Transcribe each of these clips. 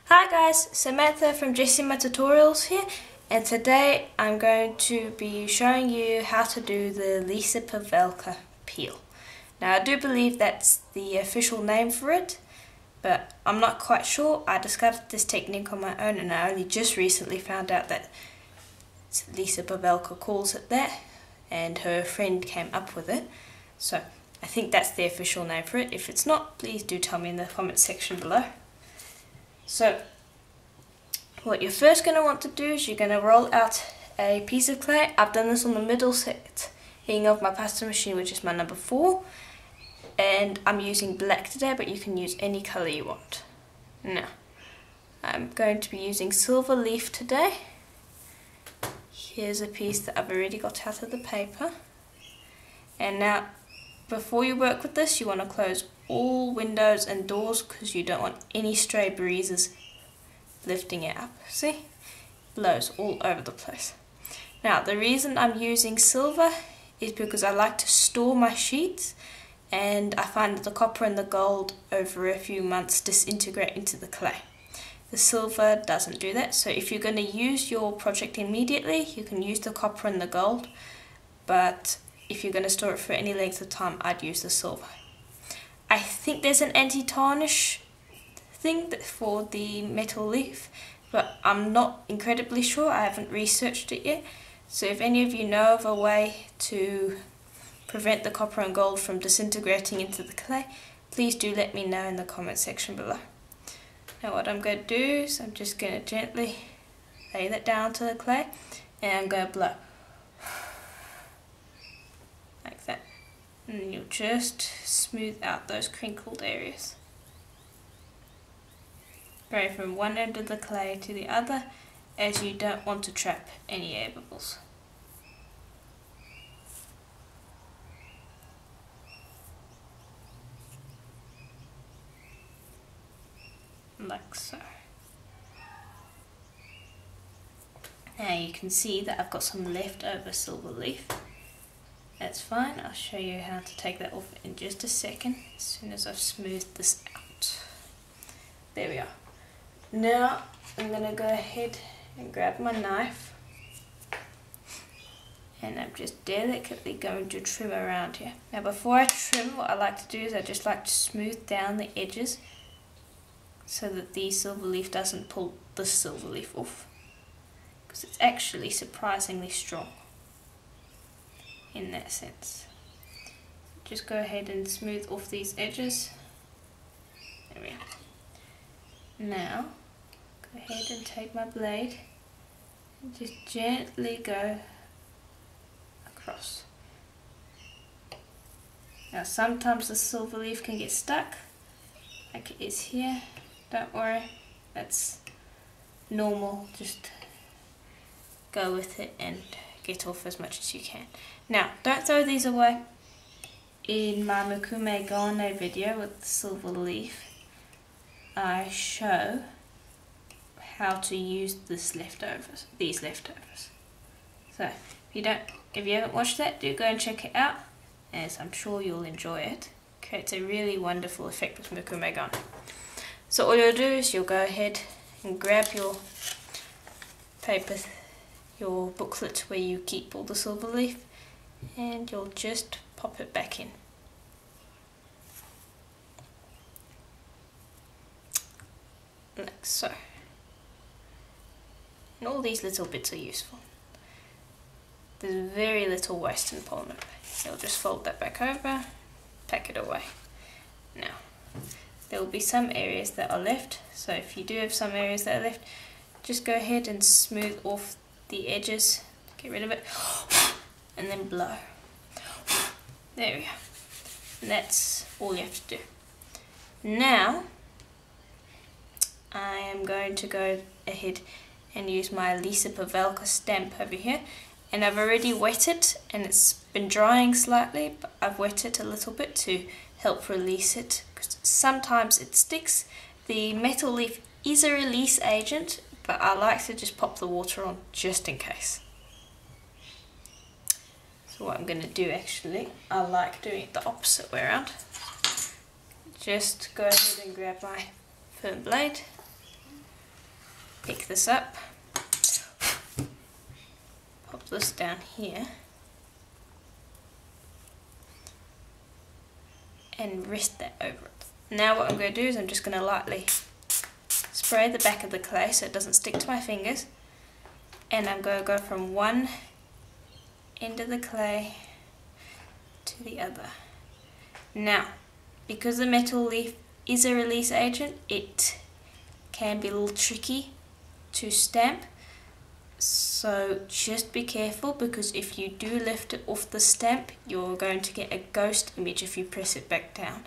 Hi guys, Samantha from Jessama Tutorials here, and today I'm going to be showing you how to do the Lisa Pavelka peel. Now I do believe that's the official name for it, but I'm not quite sure. I discovered this technique on my own and I only just recently found out that Lisa Pavelka calls it that, and her friend came up with it. So I think that's the official name for it. If it's not, please do tell me in the comment section below. So what you're first going to want to do is you're going to roll out a piece of clay. I've done this on the middle setting of my pasta machine, which is my number 4, and I'm using black today, but you can use any colour you want. Now I'm going to be using silver leaf today. Here's a piece that I've already got out of the paper, and now before you work with this you want to close all windows and doors because you don't want any stray breezes lifting it up. See? Blows all over the place. Now the reason I'm using silver is because I like to store my sheets, and I find that the copper and the gold over a few months disintegrate into the clay. The silver doesn't do that, so if you're going to use your project immediately you can use the copper and the gold, but if you're going to store it for any length of time I'd use the silver. I think there's an anti-tarnish thing for the metal leaf, but I'm not incredibly sure. I haven't researched it yet. So if any of you know of a way to prevent the copper and gold from disintegrating into the clay, please do let me know in the comment section below. Now what I'm going to do is I'm just going to gently lay that down to the clay, and I'm going to blow like that. And you'll just smooth out those crinkled areas. Going from one end of the clay to the other, as you don't want to trap any air bubbles. Like so. Now you can see that I've got some leftover silver leaf. That's fine, I'll show you how to take that off in just a second, as soon as I've smoothed this out. There we are. Now I'm going to go ahead and grab my knife, and I'm just delicately going to trim around here. Now before I trim, what I like to do is I just like to smooth down the edges so that the silver leaf doesn't pull the silver leaf off, because it's actually surprisingly strong in that sense. Just go ahead and smooth off these edges. There we are. Now go ahead and take my blade and just gently go across. Now sometimes the silver leaf can get stuck like it is here. Don't worry, that's normal. Just go with it and get off as much as you can. Now don't throw these away. In my Mokume Gane video with the silver leaf, I show how to use these leftovers. So if you haven't watched that, do go and check it out, as I'm sure you'll enjoy it. It creates a really wonderful effect with Mokume Gane. So all you'll do is you'll go ahead and grab your paper, your booklet where you keep all the silver leaf, and you'll just pop it back in. Like so. And all these little bits are useful. There's very little waste in polymer. You'll just fold that back over, pack it away. Now, there will be some areas that are left, so if you do have some areas that are left, just go ahead and smooth off the edges, get rid of it, and then blow. There we go. And that's all you have to do. Now I am going to go ahead and use my Lisa Pavelka stamp over here, and I've already wet it and it's been drying slightly, but I've wet it a little bit to help release it, because sometimes it sticks. The metal leaf is a release agent, but I like to just pop the water on just in case. So what I'm going to do, actually, I like doing it the opposite way around. Just go ahead and grab my firm blade pick this up, pop this down here, and rest that over it. Now what I'm going to do is I'm just going to lightly spray the back of the clay so it doesn't stick to my fingers, and I'm going to go from one end of the clay to the other. Now, because the metal leaf is a release agent, it can be a little tricky to stamp, so just be careful, because if you do lift it off the stamp, you're going to get a ghost image if you press it back down,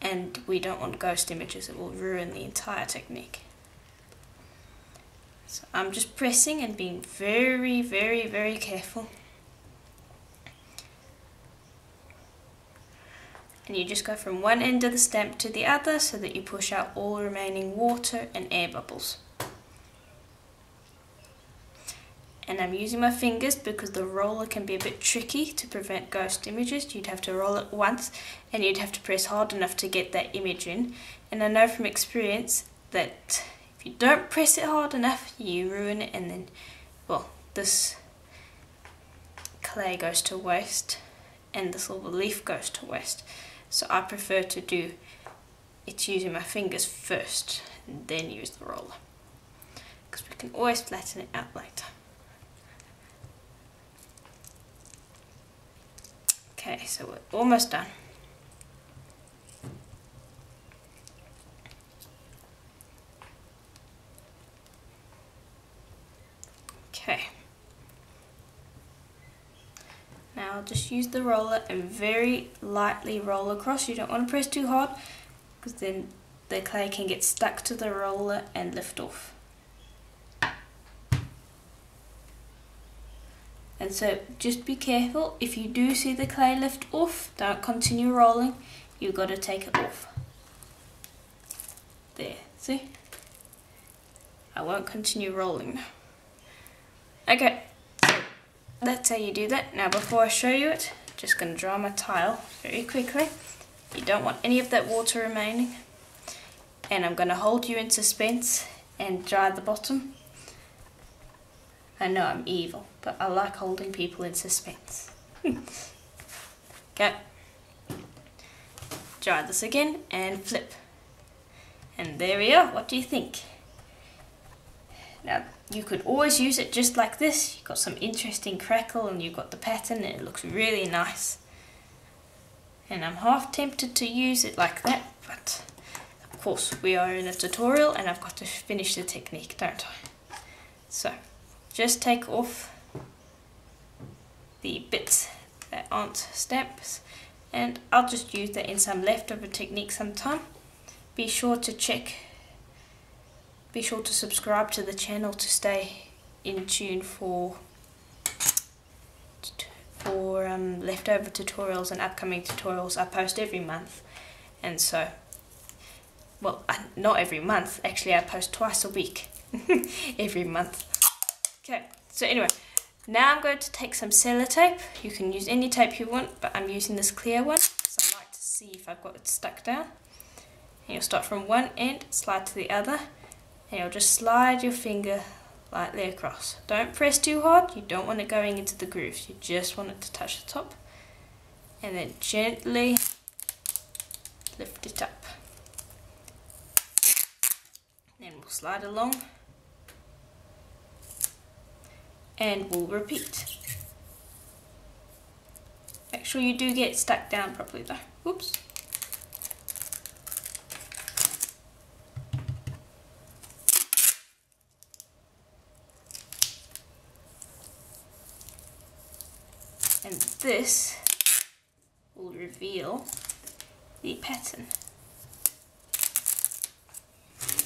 and we don't want ghost images. It will ruin the entire technique. So I'm just pressing and being very, very, very careful. And you just go from one end of the stamp to the other so that you push out all remaining water and air bubbles. And I'm using my fingers because the roller can be a bit tricky to prevent ghost images. You'd have to roll it once and you'd have to press hard enough to get that image in. And I know from experience that if you don't press it hard enough, you ruin it, and then, well, this clay goes to waste and the silver leaf goes to waste. So I prefer to do it using my fingers first and then use the roller, because we can always flatten it out later. Okay, so we're almost done. Okay. Now I'll just use the roller and very lightly roll across. You don't want to press too hard, because then the clay can get stuck to the roller and lift off. And so just be careful, if you do see the clay lift off, don't continue rolling, you've got to take it off. There, see? I won't continue rolling now. Okay, so that's how you do that. Now before I show you it, I'm just going to dry my tile very quickly. You don't want any of that water remaining. And I'm going to hold you in suspense and dry the bottom. I know I'm evil, but I like holding people in suspense. Okay. Dry this again and flip. And there we are. What do you think? Now, you could always use it just like this. You've got some interesting crackle and you've got the pattern and it looks really nice. And I'm half tempted to use it like that, but of course we are in a tutorial and I've got to finish the technique, don't I? So, just take off the bits that aren't stamps, and I'll just use that in some leftover technique sometime. Be sure to subscribe to the channel to stay in tune for leftover tutorials and upcoming tutorials. I post every month, and so, well, not every month, actually I post twice a week every month. Okay, so anyway, now I'm going to take some sellotape. You can use any tape you want, but I'm using this clear one, so I like to see if I've got it stuck down. And you'll start from one end, slide to the other, and you'll just slide your finger lightly across. Don't press too hard, you don't want it going into the grooves, you just want it to touch the top. And then gently lift it up. Then we'll slide along. And we'll repeat. Make sure you do get stuck down properly though. Oops. And this will reveal the pattern.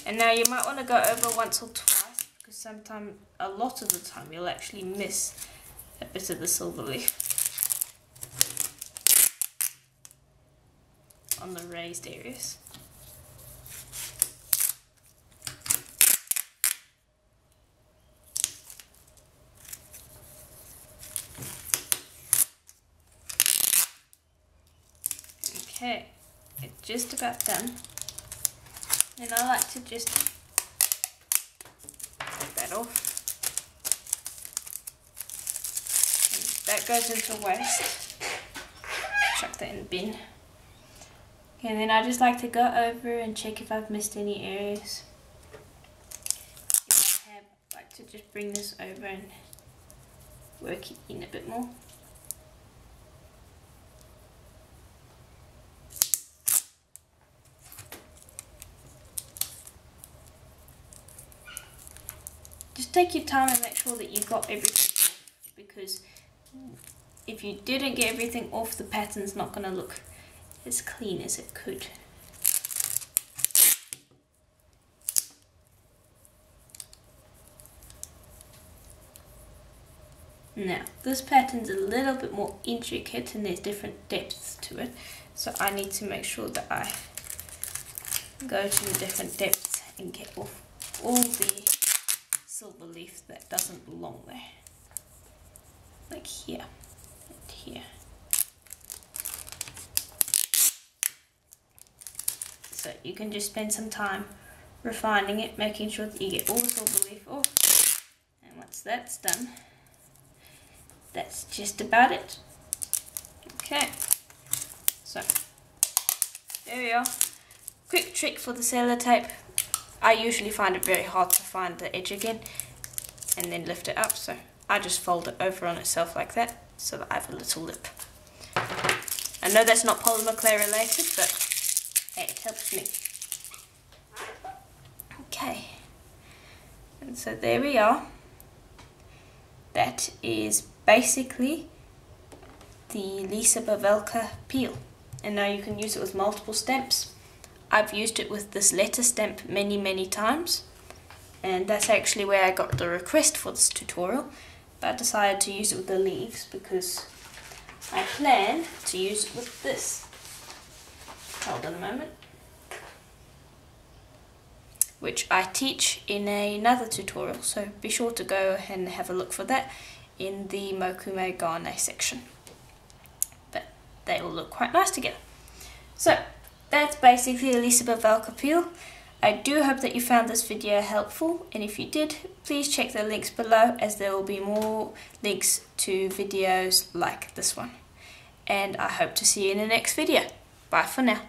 And now you might want to go over once or twice, because sometimes, a lot of the time, you'll actually miss a bit of the silver leaf on the raised areas. Okay, it's just about done. And I like to just that off. And that goes into waste. Chuck that in the bin. Okay, and then I just like to go over and check if I've missed any areas. If I have, I like to just bring this over and work it in a bit more. Just take your time and make sure that you got everything off, because if you didn't get everything off, the pattern's not going to look as clean as it could. Now, this pattern's a little bit more intricate and there's different depths to it, so I need to make sure that I go to the different depths and get off all the silver leaf that doesn't belong there, like here and here. So you can just spend some time refining it, making sure that you get all the silver leaf off, and once that's done, that's just about it. Okay, so there we are. Quick trick for the sellotape. I usually find it very hard to find the edge again and then lift it up, so I just fold it over on itself like that so that I have a little lip. I know that's not polymer clay related, but hey, it helps me. Okay, and so there we are. That is basically the Lisa Pavelka peel, and now you can use it with multiple stamps. I've used it with this letter stamp many times, and that's actually where I got the request for this tutorial, but I decided to use it with the leaves because I plan to use it with this. Hold on a moment. Which I teach in another tutorial, so be sure to go and have a look for that in the Mokume Gane section. But they all look quite nice together. So that's basically the Lisa Pavelka peel. I do hope that you found this video helpful, and if you did, please check the links below, as there will be more links to videos like this one. And I hope to see you in the next video. Bye for now.